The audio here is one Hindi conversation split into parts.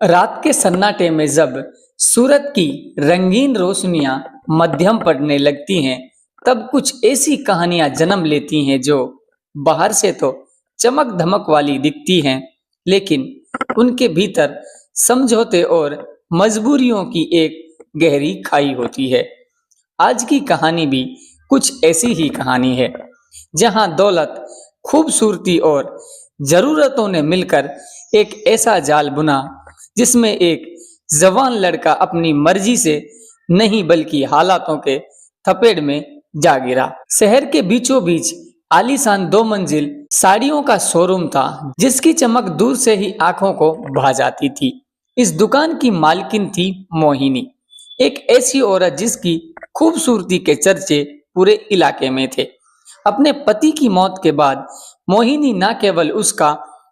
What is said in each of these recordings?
रात के सन्नाटे में जब सूरत की रंगीन रोशनियां मध्यम पड़ने लगती हैं, तब कुछ ऐसी कहानियां जन्म लेती हैं जो बाहर से तो चमक धमक वाली दिखती हैं, लेकिन उनके भीतर समझौते और मजबूरियों की एक गहरी खाई होती है। आज की कहानी भी कुछ ऐसी ही कहानी है, जहां दौलत, खूबसूरती और जरूरतों ने मिलकर एक ऐसा जाल बुना जिसमें एक जवान लड़का अपनी मर्जी से नहीं बल्कि हालातों के थपेड़ में जा गिरा। शहर के बीचों बीच आलीशान 2 मंजिल साड़ियों का शोरूम था, जिसकी चमक दूर से ही आंखों को भा जाती थी। इस दुकान की मालकिन थी मोहिनी, एक ऐसी औरत जिसकी खूबसूरती के चर्चे पूरे इलाके में थे। अपने पति की मौत के बाद मोहिनी न केवल उसका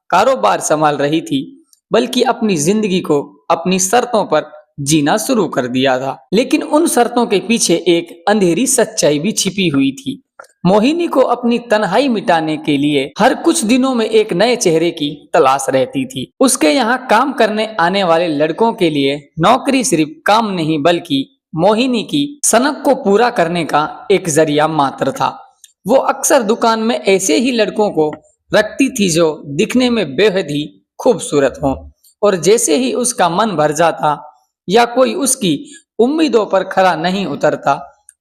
कारोबार संभाल रही थी, बल्कि अपनी जिंदगी को अपनी शर्तों पर जीना शुरू कर दिया था। लेकिन उन शर्तों के पीछे एक अंधेरी सच्चाई भी छिपी हुई थी। मोहिनी को अपनी तन्हाई मिटाने के लिए हर कुछ दिनों में एक नए चेहरे की तलाश रहती थी। उसके यहाँ काम करने आने वाले लड़कों के लिए नौकरी सिर्फ काम नहीं, बल्कि मोहिनी की सनक को पूरा करने का एक जरिया मात्र था। वो अक्सर दुकान में ऐसे ही लड़कों को रखती थी जो दिखने में बेहद ही खूबसूरत हो, और जैसे ही उसका मन भर जाता या कोई उसकी उम्मीदों पर खरा नहीं उतरता,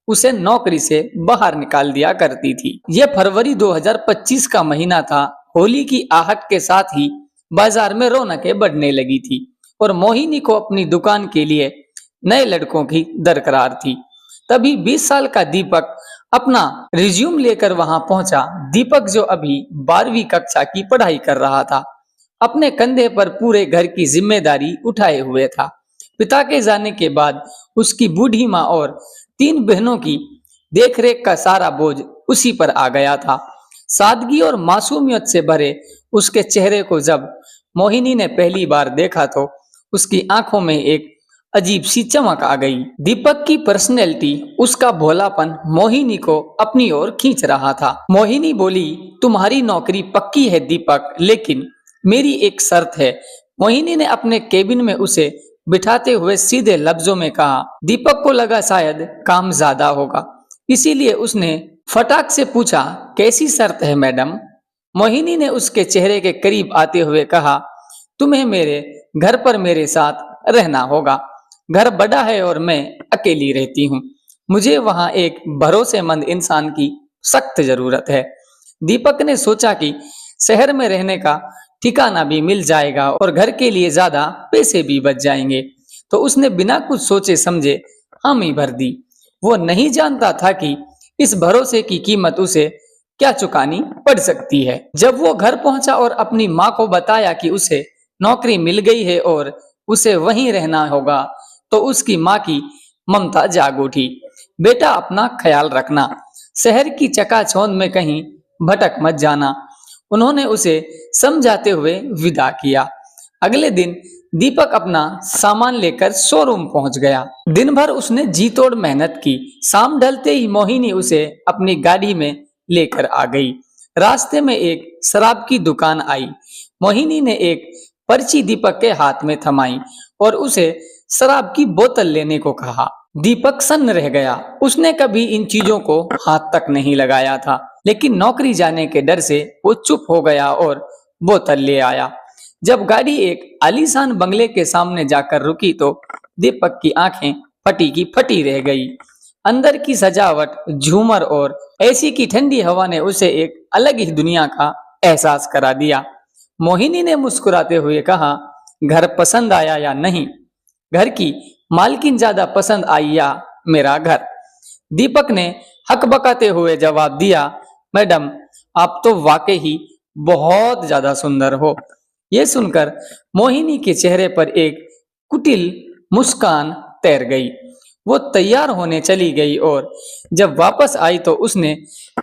उसे नौकरी से बाहर निकाल दिया करती थी। यह फरवरी 2025 का महीना था। होली की आहट के साथ ही बाजार में रौनकें बढ़ने लगी थी और मोहिनी को अपनी दुकान के लिए नए लड़कों की दरकार थी। तभी 20 साल का दीपक अपना रिज्यूम लेकर वहां पहुंचा। दीपक, जो अभी 12वीं कक्षा की पढ़ाई कर रहा था, अपने कंधे पर पूरे घर की जिम्मेदारी उठाए हुए था। पिता के जाने के बाद उसकी बूढ़ी माँ और 3 बहनों की देखरेख का सारा बोझ उसी पर आ गया था। सादगी और मासूमियत से भरे उसके चेहरे को जब मोहिनी ने पहली बार देखा तो उसकी आंखों में एक अजीब सी चमक आ गई। दीपक की पर्सनैलिटी, उसका भोलापन मोहिनी को अपनी ओर खींच रहा था। मोहिनी बोली, तुम्हारी नौकरी पक्की है दीपक, लेकिन मेरी एक शर्त है। मोहिनी ने अपने केबिन में उसे बिठाते हुए सीधे लफ्जों में कहा। दीपक को लगा शायद काम ज्यादा होगा, इसीलिए उसने फटाक से पूछा, कैसी शर्त है मैडम? मोहिनी ने उसके चेहरे के करीब आते हुए कहा, तुम्हें मेरे घर पर मेरे साथ रहना होगा। घर बड़ा है और मैं अकेली रहती हूँ। मुझे वहां एक भरोसेमंद इंसान की सख्त जरूरत है। दीपक ने सोचा कि शहर में रहने का ठिकाना भी मिल जाएगा और घर के लिए ज्यादा पैसे भी बच जाएंगे, तो उसने बिना कुछ सोचे समझे हामी भर दी। वो नहीं जानता था कि इस भरोसे की कीमत उसे क्या चुकानी पड़ सकती है। जब वो घर पहुंचा और अपनी माँ को बताया कि उसे नौकरी मिल गई है और उसे वहीं रहना होगा, तो उसकी माँ की ममता जाग उठी। बेटा, अपना ख्याल रखना, शहर की चकाचौंध में कहीं भटक मत जाना, उन्होंने उसे समझाते हुए विदा किया। अगले दिन दीपक अपना सामान लेकर शोरूम पहुंच गया। दिन भर उसने जी तोड़ मेहनत की। शाम ढलते ही मोहिनी उसे अपनी गाड़ी में लेकर आ गई। रास्ते में एक शराब की दुकान आई। मोहिनी ने एक पर्ची दीपक के हाथ में थमाई और उसे शराब की बोतल लेने को कहा। दीपक सन्न रह गया। उसने कभी इन चीजों को हाथ तक नहीं लगाया था, लेकिन नौकरी जाने के डर से वो चुप हो गया और बोतल ले आया। जब गाड़ी एक आलीशान बंगले के सामने जाकर रुकी तो दीपक की आंखें फटी की फटी रह गई। अंदर की सजावट, झूमर और एसी की ठंडी हवा ने उसे एक अलग ही दुनिया का एहसास करा दिया। मोहिनी ने मुस्कुराते हुए कहा, घर पसंद आया या नहीं? घर की मालकिन ज्यादा पसंद आई या मेरा घर? दीपक ने हकबकाते हुए जवाब दिया, मैडम, आप तो वाकई ही बहुत ज्यादा सुंदर हो। यह सुनकर मोहिनी के चेहरे पर एक कुटिल मुस्कान तैर गई। वो तैयार होने चली गई और जब वापस आई तो उसने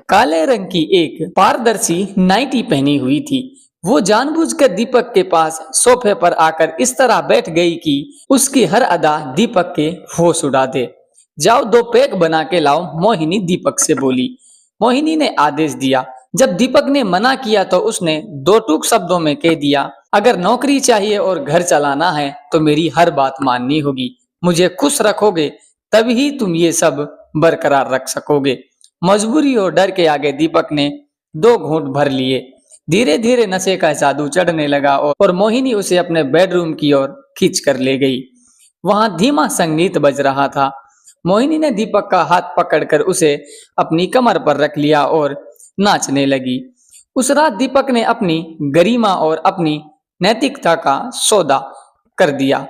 काले रंग की एक पारदर्शी नाइटी पहनी हुई थी। वो जानबूझकर दीपक के पास सोफे पर आकर इस तरह बैठ गई कि उसकी हर अदा दीपक के होश उड़ा दे। जाओ 2 पैक बना के लाओ, मोहिनी दीपक से बोली। मोहिनी ने आदेश दिया। जब दीपक ने मना किया तो उसने 2 टूक शब्दों में कह दिया, अगर नौकरी चाहिए और घर चलाना है तो मेरी हर बात माननी होगी। मुझे खुश रखोगे तभी तुम ये सब बरकरार रख सकोगे। मजबूरी और डर के आगे दीपक ने 2 घूंट भर लिए। धीरे धीरे नशे का जादू चढ़ने लगा और मोहिनी उसे अपने बेडरूम की ओर खींच कर ले गई। वहां धीमा संगीत बज रहा था। मोहिनी ने दीपक का हाथ पकड़कर उसे अपनी कमर पर रख लिया और नाचने लगी। उस रात दीपक ने अपनी गरिमा और अपनी नैतिकता का सौदा कर दिया।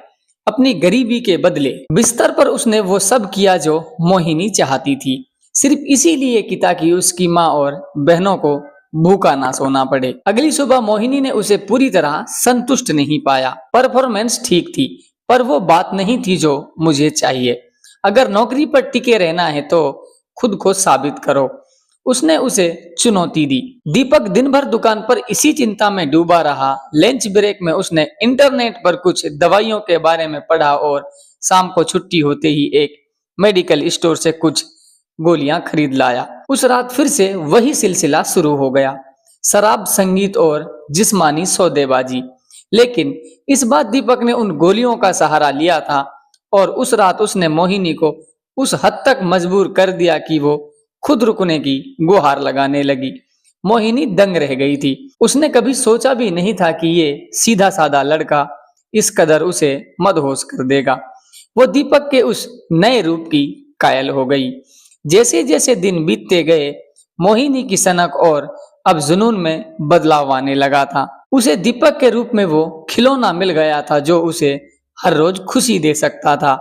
अपनी गरीबी के बदले बिस्तर पर उसने वो सब किया जो मोहिनी चाहती थी, सिर्फ इसीलिए कि ताकि उसकी माँ और बहनों को भूखा ना सोना पड़े। अगली सुबह मोहिनी ने उसे पूरी तरह संतुष्ट नहीं पाया। परफॉर्मेंस ठीक थी पर वो बात नहीं थी जो मुझे चाहिए। अगर नौकरी पर टिके रहना है तो खुद को साबित करो, उसने उसे चुनौती दी। दीपक दिन भर दुकान पर इसी चिंता में डूबा रहा। लंच ब्रेक में उसने इंटरनेट पर कुछ दवाइयों के बारे में पढ़ा और शाम को छुट्टी होते ही एक मेडिकल स्टोर से कुछ गोलियां खरीद लाया। उस रात फिर से वही सिलसिला शुरू हो गया, शराब, संगीत और जिस्मानी सौदेबाजी। लेकिन इस बार दीपक ने उन गोलियों का सहारा लिया था और उस रात उसने मोहिनी को उस हद तक मजबूर कर दिया कि वो खुद रुकने की गुहार लगाने लगी। मोहिनी दंग रह गई थी। उसने कभी सोचा भी नहीं था कि ये सीधा साधा लड़का इस कदर उसे मदहोश कर देगा। वो दीपक के उस नए रूप की कायल हो गई। जैसे जैसे दिन बीतते गए मोहिनी की सनक और अब जुनून में बदलाव आने लगा था। उसे दीपक के रूप में वो खिलौना मिल गया था जो उसे हर रोज खुशी दे सकता था।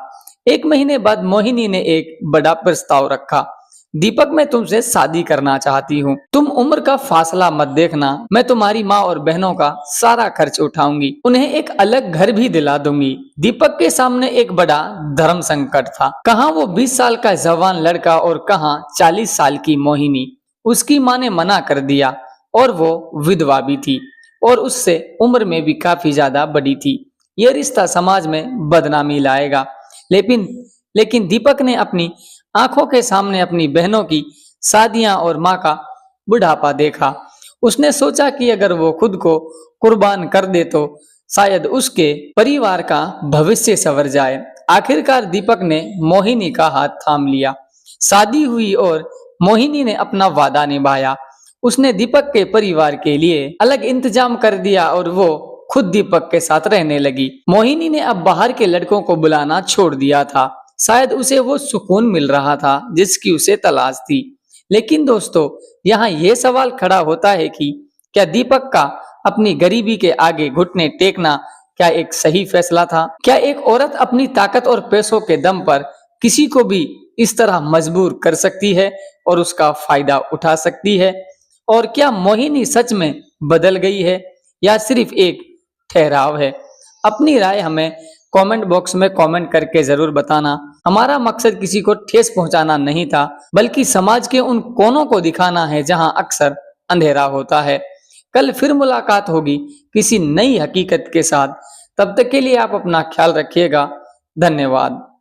1 महीने बाद मोहिनी ने एक बड़ा प्रस्ताव रखा। दीपक, मैं तुमसे शादी करना चाहती हूँ। तुम उम्र का फासला मत देखना। मैं तुम्हारी माँ और बहनों का सारा खर्च उठाऊंगी, उन्हें एक अलग घर भी दिला दूंगी। दीपक के सामने एक बड़ा धर्म संकट था। कहाँ वो 20 साल का जवान लड़का और कहाँ 40 साल की मोहिनी। उसकी माँ ने मना कर दिया और वो विधवा भी थी और उससे उम्र में भी काफी ज्यादा बड़ी थी। ये रिश्ता समाज में बदनामी लाएगा। लेकिन लेकिन दीपक ने अपनी आंखों के सामने अपनी बहनों की शादियां और माँ का बुढ़ापा देखा। उसने सोचा कि अगर वो खुद को कुर्बान कर दे तो शायद उसके परिवार का भविष्य संवर जाए। आखिरकार दीपक ने मोहिनी का हाथ थाम लिया। शादी हुई और मोहिनी ने अपना वादा निभाया। उसने दीपक के परिवार के लिए अलग इंतजाम कर दिया और वो खुद दीपक के साथ रहने लगी। मोहिनी ने अब बाहर के लड़कों को बुलाना छोड़ दिया था। शायद उसे वो सुकून मिल रहा था जिसकी उसे तलाश थी। लेकिन दोस्तों, यहाँ ये सवाल खड़ा होता है कि क्या दीपक का अपनी गरीबी के आगे घुटने टेकना क्या एक सही फैसला था? क्या एक औरत अपनी ताकत और पैसों के दम पर किसी को भी इस तरह मजबूर कर सकती है और उसका फायदा उठा सकती है? और क्या मोहिनी सच में बदल गई है या सिर्फ एक ठहराव है? अपनी राय हमें कमेंट बॉक्स में कमेंट करके जरूर बताना। हमारा मकसद किसी को ठेस पहुंचाना नहीं था, बल्कि समाज के उन कोनों को दिखाना है जहां अक्सर अंधेरा होता है। कल फिर मुलाकात होगी किसी नई हकीकत के साथ। तब तक के लिए आप अपना ख्याल रखिएगा। धन्यवाद।